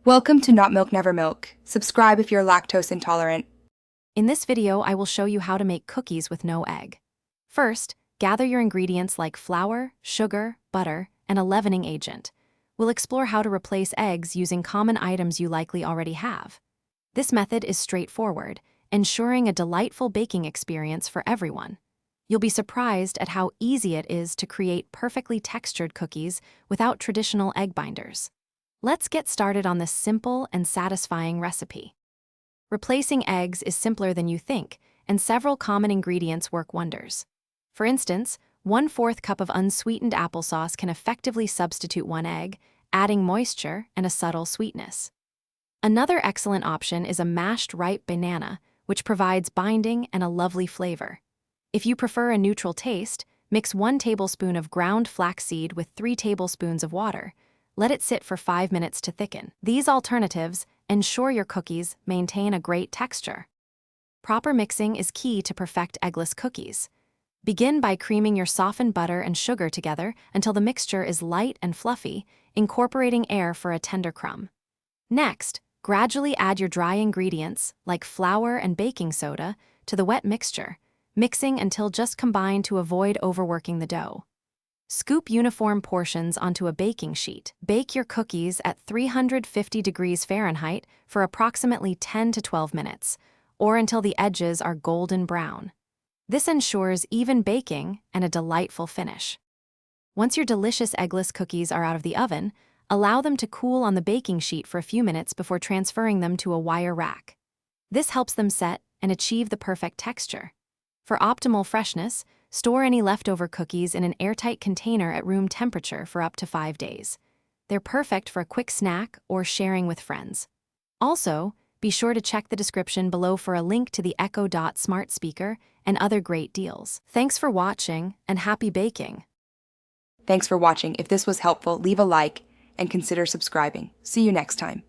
Welcome to Not Milk Never Milk. Subscribe if you're lactose intolerant. In this video, I will show you how to make cookies with no egg. First, gather your ingredients like flour, sugar, butter, and a leavening agent. We'll explore how to replace eggs using common items you likely already have. This method is straightforward, ensuring a delightful baking experience for everyone. You'll be surprised at how easy it is to create perfectly textured cookies without traditional egg binders. Let's get started on this simple and satisfying recipe. Replacing eggs is simpler than you think, and several common ingredients work wonders. For instance, 1/4 cup of unsweetened applesauce can effectively substitute 1 egg, adding moisture and a subtle sweetness. Another excellent option is a mashed ripe banana, which provides binding and a lovely flavor. If you prefer a neutral taste, mix 1 tablespoon of ground flaxseed with 3 tablespoons of water. Let it sit for 5 minutes to thicken. These alternatives ensure your cookies maintain a great texture. Proper mixing is key to perfect eggless cookies. Begin by creaming your softened butter and sugar together until the mixture is light and fluffy, incorporating air for a tender crumb. Next, gradually add your dry ingredients, like flour and baking soda, to the wet mixture, mixing until just combined to avoid overworking the dough. Scoop uniform portions onto a baking sheet. Bake your cookies at 350 degrees Fahrenheit for approximately 10 to 12 minutes, or until the edges are golden brown. This ensures even baking and a delightful finish. Once your delicious eggless cookies are out of the oven, allow them to cool on the baking sheet for a few minutes before transferring them to a wire rack. This helps them set and achieve the perfect texture. For optimal freshness, store any leftover cookies in an airtight container at room temperature for up to 5 days. They're perfect for a quick snack or sharing with friends. Also, be sure to check the description below for a link to the Echo Dot smart speaker and other great deals. Thanks for watching and happy baking! Thanks for watching. If this was helpful, leave a like and consider subscribing. See you next time.